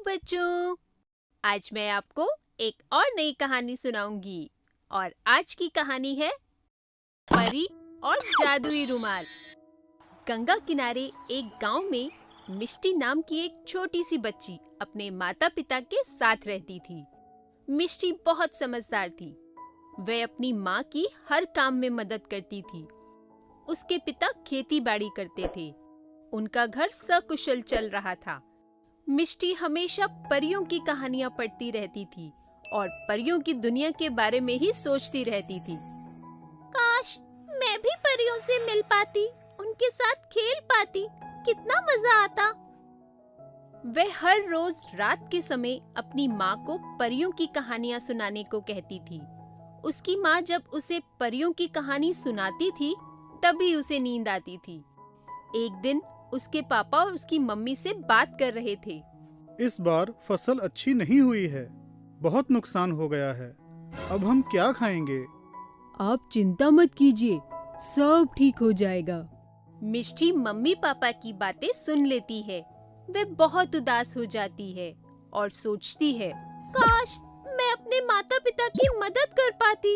बच्चों, आज मैं आपको एक और नई कहानी सुनाऊंगी और आज की कहानी है परी और जादुई रुमाल। गंगा किनारे एक गांव में मिष्टी नाम की एक छोटी सी बच्ची अपने माता पिता के साथ रहती थी। मिष्टी बहुत समझदार थी। वह अपनी माँ की हर काम में मदद करती थी। उसके पिता खेती बाड़ी करते थे। उनका घर सकुशल चल रहा था। मिष्टी हमेशा परियों की कहानियां पढ़ती रहती थी और परियों की दुनिया के बारे में ही सोचती रहती थी। काश मैं भी परियों से मिल पाती, उनके साथ खेल पाती, कितना मजा आता। वह हर रोज रात के समय अपनी माँ को परियों की कहानियां सुनाने को कहती थी। उसकी माँ जब उसे परियों की कहानी सुनाती थी, तभी उसे नींद आती थी। एक दिन उसके पापा उसकी मम्मी से बात कर रहे थे। इस बार फसल अच्छी नहीं हुई है, बहुत नुकसान हो गया है। अब हम क्या खाएंगे? आप चिंता मत कीजिए, सब ठीक हो जाएगा। मिष्टी मम्मी पापा की बातें सुन लेती है। वे बहुत उदास हो जाती है और सोचती है, काश मैं अपने माता पिता की मदद कर पाती।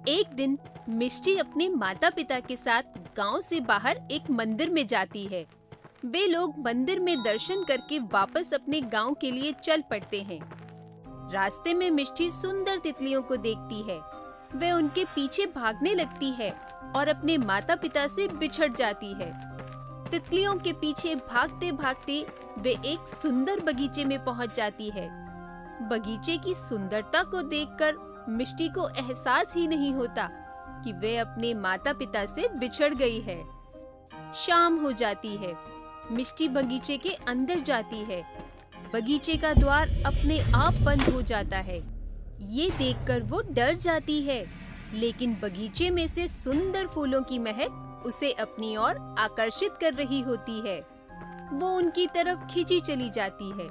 एक दिन मिष्टी अपने माता पिता के साथ गांव से बाहर एक मंदिर में जाती है। वे लोग मंदिर में दर्शन करके वापस अपने गांव के लिए चल पड़ते हैं। रास्ते में मिष्टी सुंदर तितलियों को देखती है। वे उनके पीछे भागने लगती है और अपने माता पिता से बिछड़ जाती है। तितलियों के पीछे भागते भागते वे एक सुंदर बगीचे में पहुंच जाती है। बगीचे की सुंदरता को देखकर मिष्टी को एहसास ही नहीं होता कि वे अपने माता पिता से बिछड़ गई है। शाम हो जाती है। मिष्टी बगीचे के अंदर जाती है। बगीचे का द्वार अपने आप बंद हो जाता है। ये देखकर वो डर जाती है, लेकिन बगीचे में से सुंदर फूलों की महक उसे अपनी ओर आकर्षित कर रही होती है। वो उनकी तरफ खींची चली जाती है।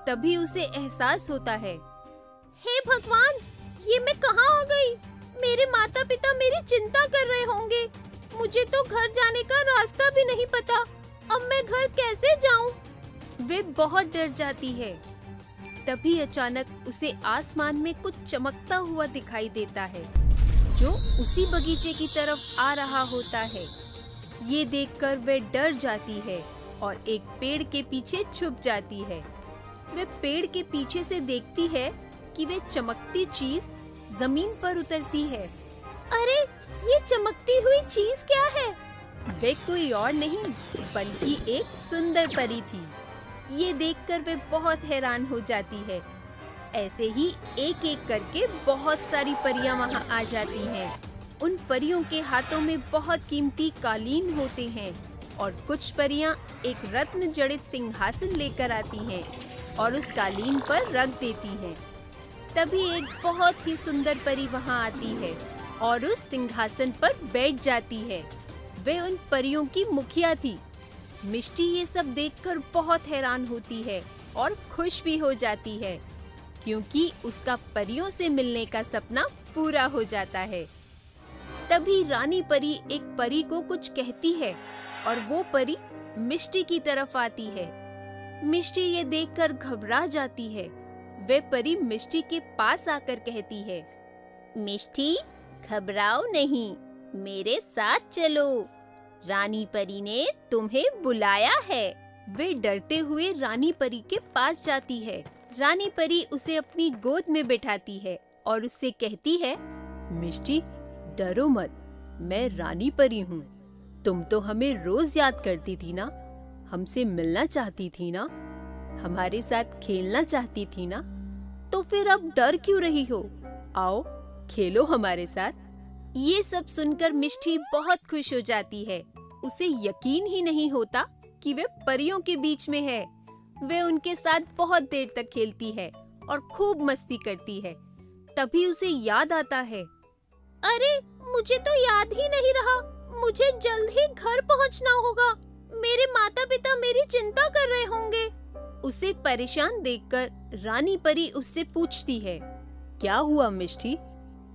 तभी उसे एहसास होता है, हे भगवान, ये मैं कहाँ आ गई? मेरे माता पिता मेरी चिंता कर रहे होंगे। मुझे तो घर जाने का रास्ता भी नहीं पता। अब मैं घर कैसे जाऊं? वे बहुत डर जाती है। तभी अचानक उसे आसमान में कुछ चमकता हुआ दिखाई देता है, जो उसी बगीचे की तरफ आ रहा होता है। ये देखकर वे डर जाती है और एक पेड़ के पीछे छुप जाती है। वे पेड़ के पीछे से देखती है कि वे चमकती चीज जमीन पर उतरती है। अरे, ये चमकती हुई चीज क्या है? वे कोई और नहीं बल्कि एक सुंदर परी थी। ये देखकर वे बहुत हैरान हो जाती है। ऐसे ही एक एक करके बहुत सारी परियां वहां आ जाती हैं। उन परियों के हाथों में बहुत कीमती कालीन होते हैं और कुछ परियां एक रत्न जड़ित सिंहासन लेकर आती हैं और उस कालीन पर रख देती हैं। तभी एक बहुत ही सुंदर परी वहां आती है और उस सिंहासन पर बैठ जाती है। वे उन परियों की मुखिया थी। मिष्टी ये सब देखकर बहुत हैरान होती है और खुश भी हो जाती है, क्योंकि उसका परियों से मिलने का सपना पूरा हो जाता है। तभी रानी परी एक परी को कुछ कहती है और वो परी मिष्टी की तरफ आती है। मिष्टी ये देखकर घबरा जाती है। वे परी मिष्टी के पास आकर कहती है, मिष्टी, घबराओ नहीं, मेरे साथ चलो। रानी परी ने तुम्हें बुलाया है। वे डरते हुए रानी परी के पास जाती है। रानी परी उसे अपनी गोद में बैठाती है और उससे कहती है, मिष्टी, डरो मत, मैं रानी परी हूँ। तुम तो हमें रोज याद करती थी ना, हमसे मिलना चाहती थी ना, हमारे साथ खेलना चाहती थी ना, तो फिर अब डर क्यों रही हो? आओ, खेलो हमारे साथ। ये सब सुनकर मिष्टी बहुत खुश हो जाती है। उसे यकीन ही नहीं होता कि वे परियों के बीच में है। वे उनके साथ बहुत देर तक खेलती है और खूब मस्ती करती है। तभी उसे याद आता है, अरे, मुझे तो याद ही नहीं रहा। मुझे जल्द ही घर पहुंचना होगा। मेरे माता पिता मेरी चिंता कर रहे होंगे। उसे परेशान देखकर रानी परी उससे पूछती है, क्या हुआ मिष्टी,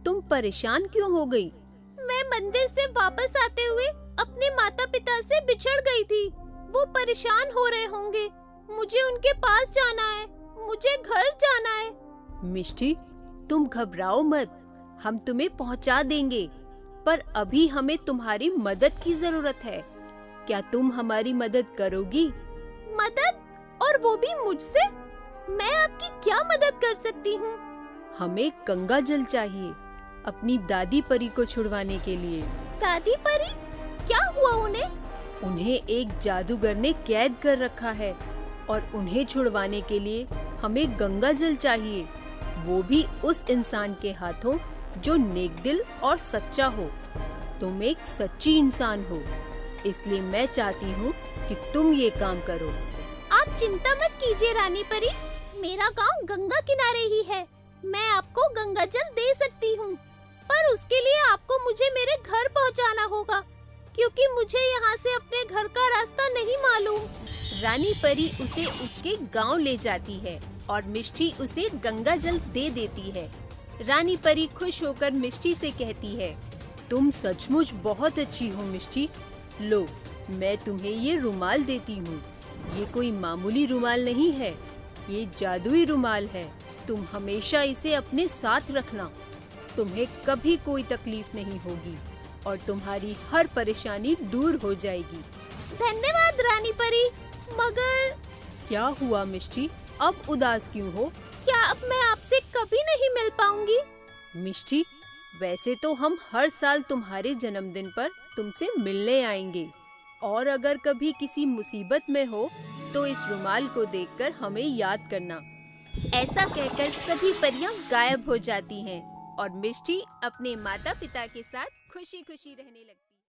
तुम परेशान क्यों हो गई? मैं मंदिर से वापस आते हुए अपने माता पिता से बिछड़ गई थी। वो परेशान हो रहे होंगे। मुझे उनके पास जाना है। मुझे घर जाना है। मिष्टी, तुम घबराओ मत, हम तुम्हें पहुंचा देंगे, पर अभी हमें तुम्हारी मदद की जरूरत है। क्या तुम हमारी मदद करोगी? मदद? और वो भी मुझसे? मैं आपकी क्या मदद कर सकती हूँ? हमें गंगा जल चाहिए अपनी दादी परी को छुड़वाने के लिए। दादी परी? क्या हुआ उन्हें? उन्हें एक जादूगर ने कैद कर रखा है और उन्हें छुड़वाने के लिए हमें गंगा जल चाहिए, वो भी उस इंसान के हाथों जो नेक दिल और सच्चा हो। तुम एक सच्ची इंसान हो, इसलिए मैं चाहती हूँ कि तुम ये काम करो। आप चिंता मत कीजिए रानी परी, मेरा गांव गंगा किनारे ही है। मैं आपको गंगा जल दे सकती हूँ, पर उसके लिए आपको मुझे मेरे घर पहुँचाना होगा, क्योंकि मुझे यहाँ से अपने घर का रास्ता नहीं मालूम। रानी परी उसे उसके गांव ले जाती है और मिष्टी उसे गंगा जल दे देती है। रानी परी खुश होकर मिष्टी से कहती है, तुम सचमुच बहुत अच्छी हो मिष्टी। लो, मैं तुम्हें ये रुमाल देती हूँ। ये कोई मामूली रुमाल नहीं है, ये जादुई रुमाल है। तुम हमेशा इसे अपने साथ रखना। तुम्हें कभी कोई तकलीफ नहीं होगी और तुम्हारी हर परेशानी दूर हो जाएगी। धन्यवाद रानी परी। मगर क्या हुआ मिष्टी, अब उदास क्यों हो? क्या अब मैं आपसे कभी नहीं मिल पाऊंगी? मिष्टी, वैसे तो हम हर साल तुम्हारे जन्मदिन पर तुमसे मिलने आएंगे, और अगर कभी किसी मुसीबत में हो तो इस रुमाल को देखकर हमें याद करना। ऐसा कहकर सभी परियां गायब हो जाती हैं और मिष्टी अपने माता पिता के साथ खुशी खुशी रहने लगती है।